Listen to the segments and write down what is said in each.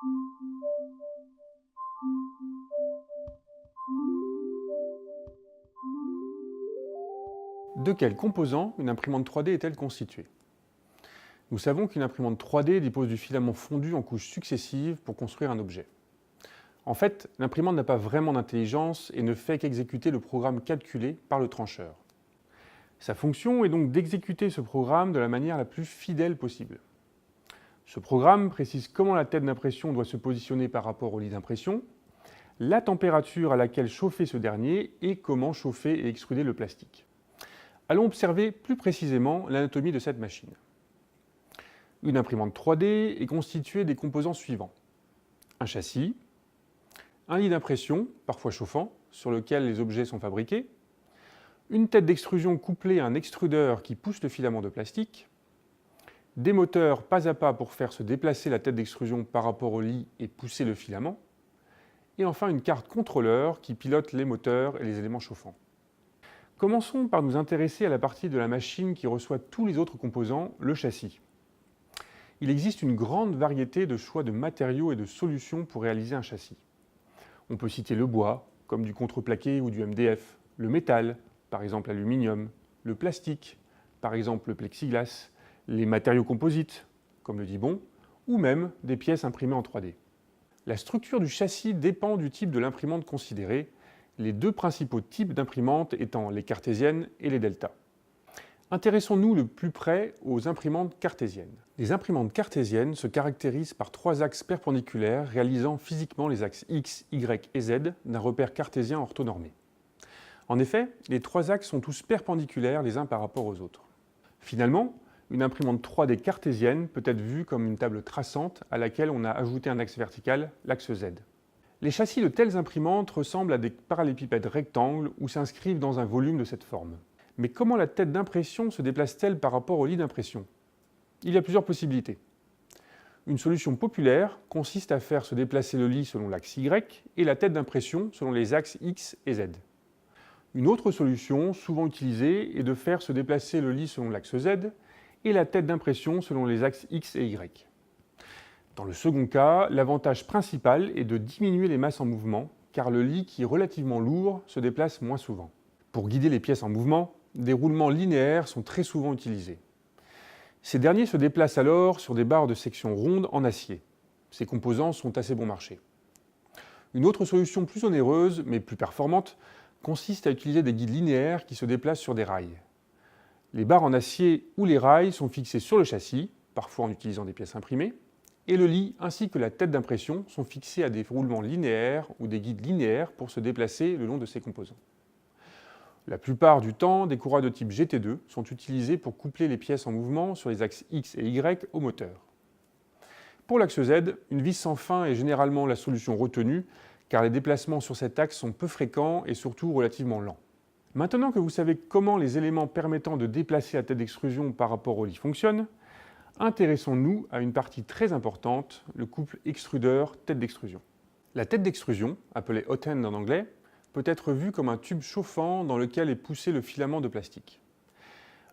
De quels composants une imprimante 3D est-elle constituée? Nous savons qu'une imprimante 3D dispose du filament fondu en couches successives pour construire un objet. En fait, l'imprimante n'a pas vraiment d'intelligence et ne fait qu'exécuter le programme calculé par le trancheur. Sa fonction est donc d'exécuter ce programme de la manière la plus fidèle possible. Ce programme précise comment la tête d'impression doit se positionner par rapport au lit d'impression, la température à laquelle chauffer ce dernier et comment chauffer et extruder le plastique. Allons observer plus précisément l'anatomie de cette machine. Une imprimante 3D est constituée des composants suivants. Un châssis, un lit d'impression, parfois chauffant, sur lequel les objets sont fabriqués, une tête d'extrusion couplée à un extrudeur qui pousse le filament de plastique, des moteurs pas à pas pour faire se déplacer la tête d'extrusion par rapport au lit et pousser le filament, et enfin une carte contrôleur qui pilote les moteurs et les éléments chauffants. Commençons par nous intéresser à la partie de la machine qui reçoit tous les autres composants, le châssis. Il existe une grande variété de choix de matériaux et de solutions pour réaliser un châssis. On peut citer le bois, comme du contreplaqué ou du MDF, le métal, par exemple l'aluminium, le plastique, par exemple le plexiglas, les matériaux composites, comme le Dibond, ou même des pièces imprimées en 3D. La structure du châssis dépend du type de l'imprimante considérée, les deux principaux types d'imprimantes étant les cartésiennes et les delta. Intéressons-nous de plus près aux imprimantes cartésiennes. Les imprimantes cartésiennes se caractérisent par trois axes perpendiculaires réalisant physiquement les axes X, Y et Z d'un repère cartésien orthonormé. En effet, les trois axes sont tous perpendiculaires les uns par rapport aux autres. Finalement, une imprimante 3D cartésienne peut être vue comme une table traçante à laquelle on a ajouté un axe vertical, l'axe Z. Les châssis de telles imprimantes ressemblent à des parallélépipèdes rectangles ou s'inscrivent dans un volume de cette forme. Mais comment la tête d'impression se déplace-t-elle par rapport au lit d'impression? Il y a plusieurs possibilités. Une solution populaire consiste à faire se déplacer le lit selon l'axe Y et la tête d'impression selon les axes X et Z. Une autre solution, souvent utilisée, est de faire se déplacer le lit selon l'axe Z et la tête d'impression selon les axes X et Y. Dans le second cas, l'avantage principal est de diminuer les masses en mouvement, car le lit qui est relativement lourd se déplace moins souvent. Pour guider les pièces en mouvement, des roulements linéaires sont très souvent utilisés. Ces derniers se déplacent alors sur des barres de section ronde en acier. Ces composants sont assez bon marché. Une autre solution plus onéreuse, mais plus performante, consiste à utiliser des guides linéaires qui se déplacent sur des rails. Les barres en acier ou les rails sont fixés sur le châssis, parfois en utilisant des pièces imprimées, et le lit ainsi que la tête d'impression sont fixés à des roulements linéaires ou des guides linéaires pour se déplacer le long de ces composants. La plupart du temps, des courroies de type GT2 sont utilisées pour coupler les pièces en mouvement sur les axes X et Y au moteur. Pour l'axe Z, une vis sans fin est généralement la solution retenue, car les déplacements sur cet axe sont peu fréquents et surtout relativement lents. Maintenant que vous savez comment les éléments permettant de déplacer la tête d'extrusion par rapport au lit fonctionnent, intéressons-nous à une partie très importante, le couple extrudeur-tête d'extrusion. La tête d'extrusion, appelée hot end en anglais, peut être vue comme un tube chauffant dans lequel est poussé le filament de plastique.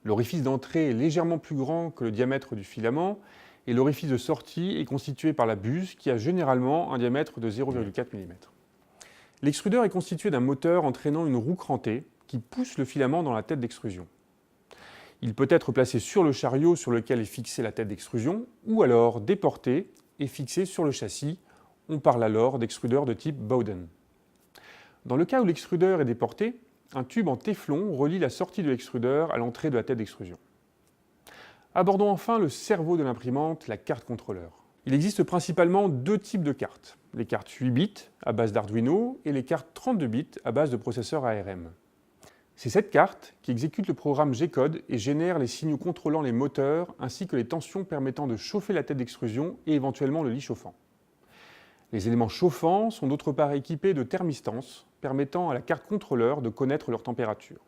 L'orifice d'entrée est légèrement plus grand que le diamètre du filament et l'orifice de sortie est constitué par la buse qui a généralement un diamètre de 0,4 mm. L'extrudeur est constitué d'un moteur entraînant une roue crantée qui pousse le filament dans la tête d'extrusion. Il peut être placé sur le chariot sur lequel est fixée la tête d'extrusion ou alors déporté et fixé sur le châssis. On parle alors d'extrudeur de type Bowden. Dans le cas où l'extrudeur est déporté, un tube en téflon relie la sortie de l'extrudeur à l'entrée de la tête d'extrusion. Abordons enfin le cerveau de l'imprimante, la carte contrôleur. Il existe principalement deux types de cartes, les cartes 8 bits à base d'Arduino et les cartes 32 bits à base de processeur ARM. C'est cette carte qui exécute le programme G-code et génère les signaux contrôlant les moteurs ainsi que les tensions permettant de chauffer la tête d'extrusion et éventuellement le lit chauffant. Les éléments chauffants sont d'autre part équipés de thermistances permettant à la carte contrôleur de connaître leur température.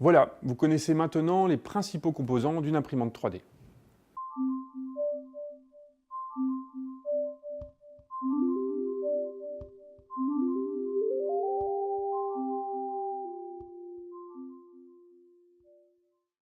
Voilà, vous connaissez maintenant les principaux composants d'une imprimante 3D.